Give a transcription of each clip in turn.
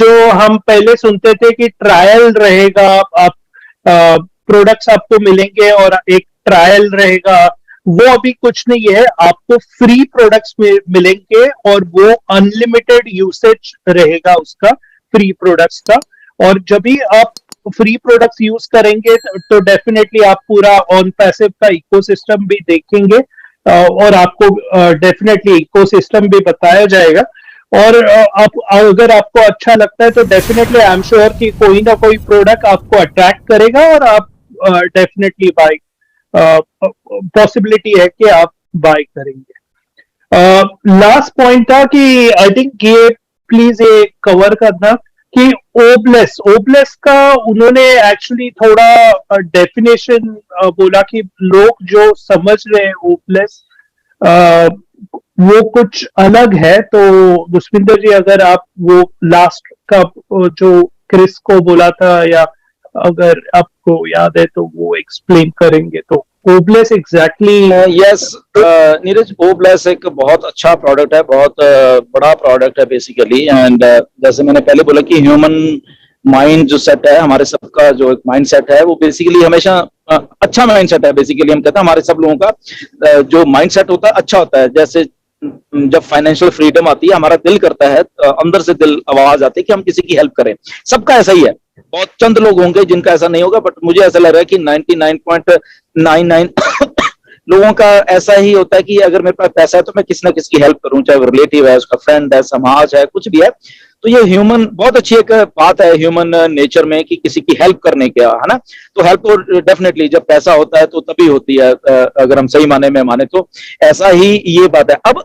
जो हम पहले सुनते थे कि ट्रायल रहेगा, आप प्रोडक्ट्स आपको मिलेंगे और एक ट्रायल रहेगा, वो अभी कुछ नहीं है। आपको फ्री प्रोडक्ट्स मिलेंगे और वो अनलिमिटेड यूसेज रहेगा उसका, फ्री प्रोडक्ट्स का। और जब भी आप फ्री प्रोडक्ट्स यूज करेंगे तो डेफिनेटली आप पूरा ऑन पैसिव का इकोसिस्टम भी देखेंगे और आपको डेफिनेटली इकोसिस्टम भी बताया जाएगा। और आप अगर आपको अच्छा लगता है तो डेफिनेटली आई एम श्योर कि कोई ना कोई प्रोडक्ट आपको अट्रैक्ट करेगा और आप डेफिनेटली बाय पॉसिबिलिटी है कि आप बाय करेंगे। लास्ट पॉइंट था कि आई थिंक ये प्लीज ये कवर करना कि ओबलेस ओबलेस का उन्होंने एक्चुअली थोड़ा डेफिनेशन बोला कि लोग जो समझ रहे हैं ओबलेस वो कुछ अलग है। तो दुष्मिंदर जी, अगर आप वो लास्ट का जो क्रिस को बोला था या अगर आपको याद है तो वो एक्सप्लेन करेंगे तो ओबलेस एग्जैक्टली। यस नीरज, ओबलेस एक बहुत अच्छा प्रोडक्ट है, बहुत बड़ा प्रोडक्ट है बेसिकली। एंड जैसे मैंने पहले बोला कि ह्यूमन माइंड जो सेट है, हमारे सबका जो एक माइंड सेट है वो बेसिकली हमेशा अच्छा माइंड सेट है। बेसिकली हम कहते हैं हमारे सब लोगों का जो माइंड सेट होता है अच्छा होता है। जैसे जब फाइनेंशियल फ्रीडम आती है, हमारा दिल करता है, अंदर से दिल आवाज आती है कि हम किसी की हेल्प करें। सबका ऐसा ही है, बहुत चंद लोग होंगे जिनका ऐसा नहीं होगा, बट मुझे ऐसा लग रहा है कि 99.99 लोगों का ऐसा ही होता है कि अगर मेरे पास पैसा है तो मैं किसी ना किसी की हेल्प करूं, चाहे वो रिलेटिव है, उसका फ्रेंड है, समाज है, कुछ भी है। तो ये ह्यूमन बहुत अच्छी एक बात है ह्यूमन नेचर में कि किसी की हेल्प करने का, है ना। तो हेल्प तो डेफिनेटली जब पैसा होता है तो तभी होती है, अगर हम सही माने में माने तो ऐसा ही ये बात है। अब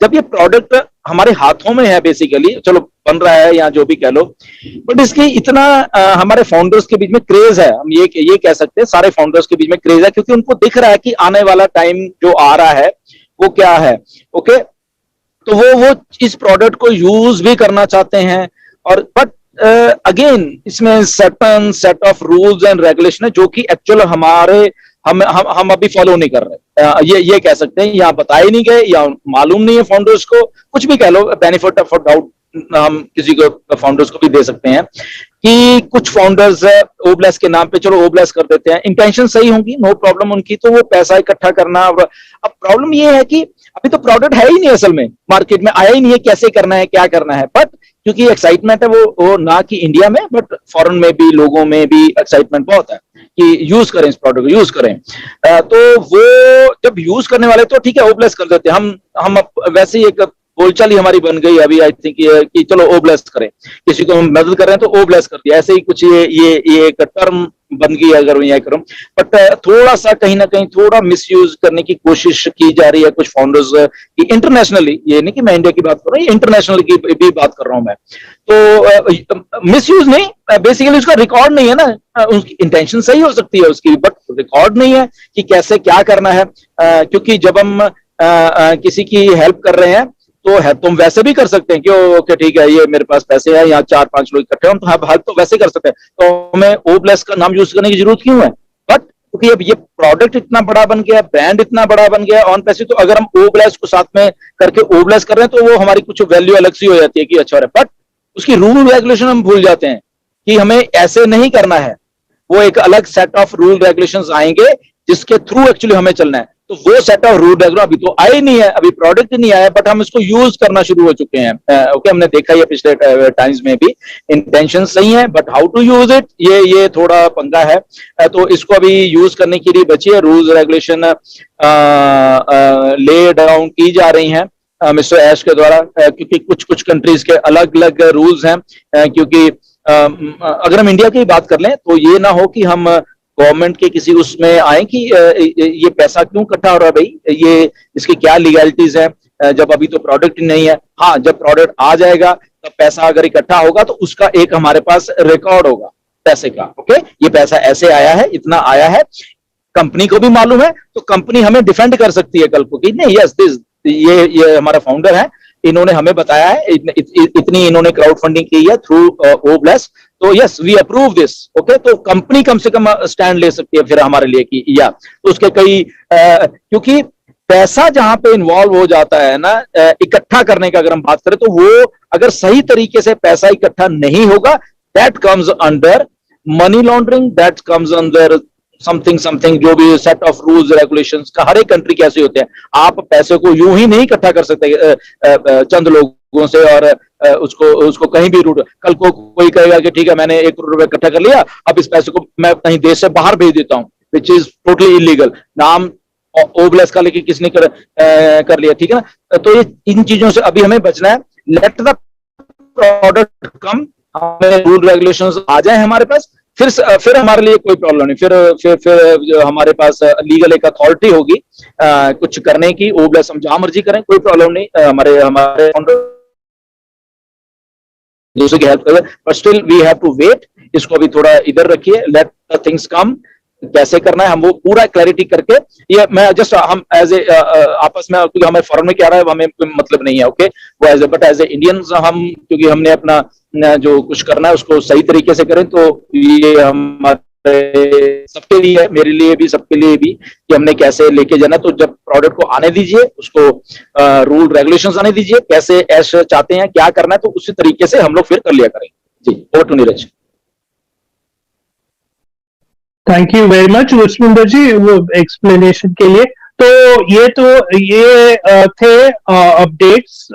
जब ये प्रोडक्ट हमारे हाथों में है, बेसिकली चलो बन रहा है या जो भी कह लो, बट इसकी इतना हमारे फाउंडर्स के बीच में क्रेज है, हम ये कह सकते हैं सारे फाउंडर्स के बीच में क्रेज है, क्योंकि उनको दिख रहा है कि आने वाला टाइम जो आ रहा है वो क्या है। ओके, तो वो इस प्रोडक्ट को यूज भी करना चाहते हैं। और बट अगेन इसमें certain set of rules and regulation है जो कि एक्चुअल हमारे हम अभी फॉलो नहीं कर रहे। ये कह सकते हैं, या बताए नहीं गए या मालूम नहीं है फाउंडर्स को, कुछ भी कह लो, बेनिफिट ऑफ डाउट हम किसी को फाउंडर्स को भी दे सकते हैं कि कुछ फाउंडर्स ओबलेस के नाम पे चलो ओबलेस कर देते हैं। इंटेंशन सही होंगी, नो प्रॉब्लम उनकी, तो वो पैसा इकट्ठा करना। अब प्रॉब्लम ये है कि अभी तो प्रोडक्ट है ही नहीं, असल में मार्केट में आया ही नहीं है, कैसे करना है, क्या करना है। बट क्योंकि एक्साइटमेंट है वो ना कि इंडिया में बट फॉरेन में भी लोगों में भी एक्साइटमेंट बहुत है कि यूज करें इस प्रोडक्ट को, यूज करें। तो वो जब यूज करने वाले तो ठीक है ओबलेस कर देते हैं हम वैसे ही एक बोलचाल ही हमारी बन गई अभी, आई थिंक कि चलो ओबलेस करें, किसी को हम मदद कर रहे हैं तो ओबलेस कर दिया, ऐसे ही कुछ ये एक टर्म बन गई अगर मैं यह करूं। बट थोड़ा सा कहीं ना कहीं थोड़ा मिसयूज करने की कोशिश की जा रही है कुछ फाउंडर्स की इंटरनेशनली, ये नहीं कि मैं इंडिया की बात कर रहा हूँ, इंटरनेशनल की भी बात कर रहा हूं मैं। तो मिसयूज नहीं, बेसिकली उसका रिकॉर्ड नहीं है ना। उसकी इंटेंशन सही हो सकती है उसकी, बट रिकॉर्ड नहीं है कि कैसे क्या करना है। क्योंकि जब हम किसी की हेल्प कर रहे हैं तो है तुम वैसे भी कर सकते हैं कि ओके ठीक है, ये मेरे पास पैसे है, यहाँ 4-5 लोग इकट्ठे हैं तो हेल्प तो वैसे कर सकते हैं, तो हमें ओबलेस का नाम यूज करने की जरूरत क्यों है। बट क्योंकि अब ये प्रोडक्ट इतना बड़ा बन गया, ब्रांड इतना बड़ा बन गया ऑन पैसे, तो अगर हम ओबलेस को साथ में करके ओबलेस कर रहे हैं तो वो हमारी कुछ वैल्यू अलग सी हो जाती है कि अच्छा। बट उसकी रूल रेगुलेशन हम भूल जाते हैं कि हमें ऐसे नहीं करना है। वो एक अलग सेट ऑफ रूल रेगुलेशंस आएंगे जिसके थ्रू एक्चुअली हमें चलना है। तो वो सेट ऑफ रूल रेगुलेशन अभी तो आए नहीं है, अभी प्रोडक्ट नहीं आया, बट हम इसको यूज करना शुरू हो चुके हैं। ओके, हमने देखा है पिछले टाइम्स में भी इंटेंशन सही है, but how to use it ये थोड़ा पंगा है। तो इसको अभी यूज करने के लिए बची है रूल्स रेगुलेशन ले डाउन की जा रही हैं मिस्टर ऐश के द्वारा, क्योंकि कुछ कंट्रीज के अलग अलग रूल्स हैं। क्योंकि अगर हम इंडिया की बात कर लें तो ये ना हो कि हम गवर्नमेंट के किसी उसमें आए कि ये पैसा क्यों इकट्ठा हो रहा है भाई, ये इसकी क्या लीगलिटीज है, जब अभी तो प्रोडक्ट नहीं है। हाँ, जब प्रोडक्ट आ जाएगा तब पैसा अगर इकट्ठा होगा तो उसका एक हमारे पास रिकॉर्ड होगा पैसे का। ओके, ये पैसा ऐसे आया है, इतना आया है, कंपनी को भी मालूम है, तो कंपनी हमें डिफेंड कर सकती है कल को कि नहीं यस दिस ये हमारा फाउंडर है, इन्होंने हमें बताया है, इतनी इन्होंने क्राउड फंडिंग की है थ्रू ओबलेस, तो yes we approve this. Okay, तो कंपनी कम से कम स्टैंड ले सकती है फिर हमारे लिए कि या तो उसके कई क्योंकि पैसा जहां पे इन्वॉल्व हो जाता है ना इकट्ठा करने का, अगर हम बात करें तो वो अगर सही तरीके से पैसा इकट्ठा नहीं होगा, that comes under money laundering, that comes under something जो भी सेट ऑफ रूल्स रेगुलेशंस का हर एक कंट्री के ऐसे होते हैं। आप पैसे को यूं ही नहीं इकट्ठा कर सकते चंद लोगों से और उसको कहीं भी रूट, कल को कोई कहेगा कि ठीक है मैंने 1 करोड़ रुपए इकट्ठा कर लिया, अब इस पैसे को मैं कहीं देश से बाहर भेज देता हूं, विच इज टोटली इलीगल। नाम ओब्लेस का लेके किसने कर लिया, ठीक है ना। तो ये इन चीजों से अभी हमें बचना है। लेट द प्रोडक्ट कम, हमें रूल रेगुलेशंस आ जाए हमारे पास, फिर हमारे लिए कोई प्रॉब्लम नहीं। फिर हमारे पास लीगल एक अथॉरिटी होगी कुछ करने की, ओब्लेस हम जहां मर्जी करें, कोई प्रॉब्लम नहीं। हमारे दूसरे की हेल्प करें, but still we have to wait. इसको अभी थोड़ा इधर रखिए, लेट द थिंग्स कम। कैसे करना है हम वो पूरा क्लैरिटी करके, ये मैं जस्ट हम एज ए आपस में, क्योंकि हमें फॉरन में क्या रहा है हमें मतलब नहीं है, ओके, वो as a, but as a Indians हम, क्योंकि हमने अपना जो कुछ करना है उसको सही तरीके से करें, तो ये हमारे सबके लिए, मेरे लिए भी, सबके लिए भी, कि हमने कैसे लेके जाना। तो जब प्रोडक्ट को आने दीजिए, उसको रूल रेगुलेशंस आने दीजिए, कैसे ऐश चाहते हैं, क्या करना है, तो उसी तरीके से हम लोग फिर कर लिया करेंगे। जी, over to Neeraj. Thank you very much Pushpinder ji वो एक्सप्लेनेशन के लिए। तो ये थे अपडेट्स,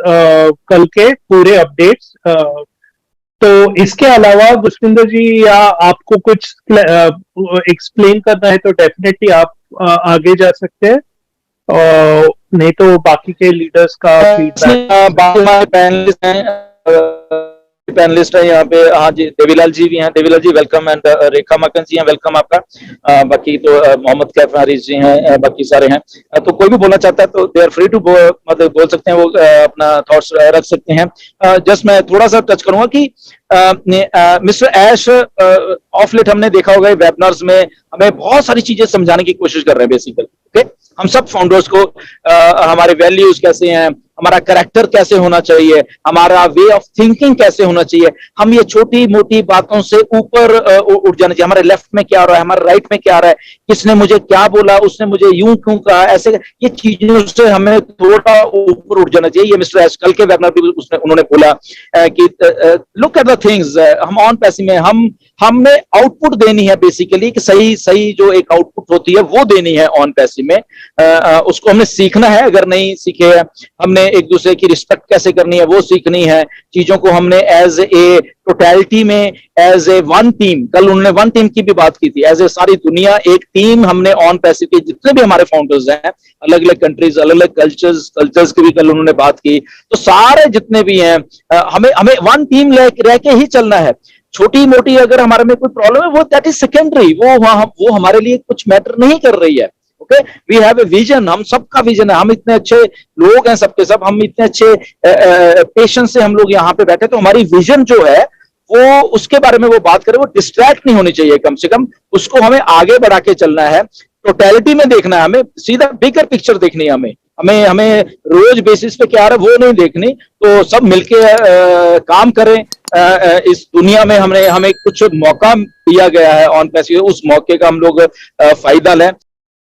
कल के पूरे अपडेट्स। तो इसके अलावा पुष्पिंदर जी, या आपको कुछ एक्सप्लेन करना है तो डेफिनेटली आप आगे जा सकते हैं, और नहीं तो बाकी के लीडर्स का पैनलिस्ट है यहाँ पे। हाँ जी, देवीलाल जी भी हैं। देवीलाल जी वेलकम, एंड रेखा मक्कन जी हैं, वेलकम आपका। बाकी तो मोहम्मद कैफ हारिस जी हैं, बाकी सारे हैं। तो कोई भी बोलना चाहता है तो दे आर फ्री टू मतलब बोल सकते हैं, वो अपना थॉट्स रख सकते हैं। जस्ट मैं थोड़ा सा टच करूंगा कि मिस्टर ऐश ऑफ लेट हमने देखा होगा वेबिनार्स में हमें बहुत सारी चीजें समझाने की कोशिश कर रहे हैं बेसिकली, ओके। हम सब फाउंडर्स को हमारे वैल्यूज कैसे हैं, हमारा कैरेक्टर कैसे होना चाहिए, हमारा वे ऑफ थिंकिंग कैसे होना चाहिए, हम ये छोटी मोटी बातों से ऊपर उठ जाना चाहिए। हमारे लेफ्ट में क्या हो रहा है, हमारे राइट में क्या हो रहा है, किसने मुझे क्या बोला, उसने मुझे यूं क्यों कहा, ऐसे ये चीजों से हमें थोड़ा ऊपर उठ जाना चाहिए। ये मिस्टर एश कल के वेबिनार भी उन्होंने बोला कि लुक एट द थिंग्स, हम ऑन पैसिव में हमने आउटपुट देनी है बेसिकली, कि सही जो एक आउटपुट होती है वो देनी है ऑन पैसिव में। उसको हमने सीखना है, अगर नहीं सीखे हमने एक दूसरे की रिस्पेक्ट कैसे करनी है वो सीखनी है। चीजों को हमने एज ए टोटलिटी में, एज ए वन टीम, कल उन्होंने वन टीम की भी बात की थी, एज ए सारी दुनिया एक टीम, हमने ऑन पैसिव के जितने भी हमारे फाउंडर्स हैं, अलग अलग कंट्रीज, अलग अलग कल्चर्स की भी कल उन्होंने बात की। तो सारे जितने भी हैं हमें वन टीम रह के ही चलना है। छोटी मोटी अगर हमारे में कोई प्रॉब्लम है वो दैट इज सेकेंडरी, वो हमारे लिए कुछ मैटर नहीं कर रही है, okay. We have a vision, हम सबका विजन है, हम इतने अच्छे लोग हैं सबके सब, हम इतने अच्छे पेशेंस से हम लोग यहाँ पे बैठे, तो हमारी विजन जो है वो उसके बारे में वो बात करें, वो डिस्ट्रैक्ट नहीं होनी चाहिए, कम से कम उसको हमें आगे बढ़ा के चलना है। टोटलिटी में देखना है, हमें सीधा बिगर पिक्चर देखनी है, हमें रोज बेसिस पे क्या आ रहा है वो नहीं देखनी। तो सब मिलके काम करें। इस दुनिया में हमें कुछ मौका दिया गया है ऑन पैसिव, उस मौके का हम लोग फायदा लें।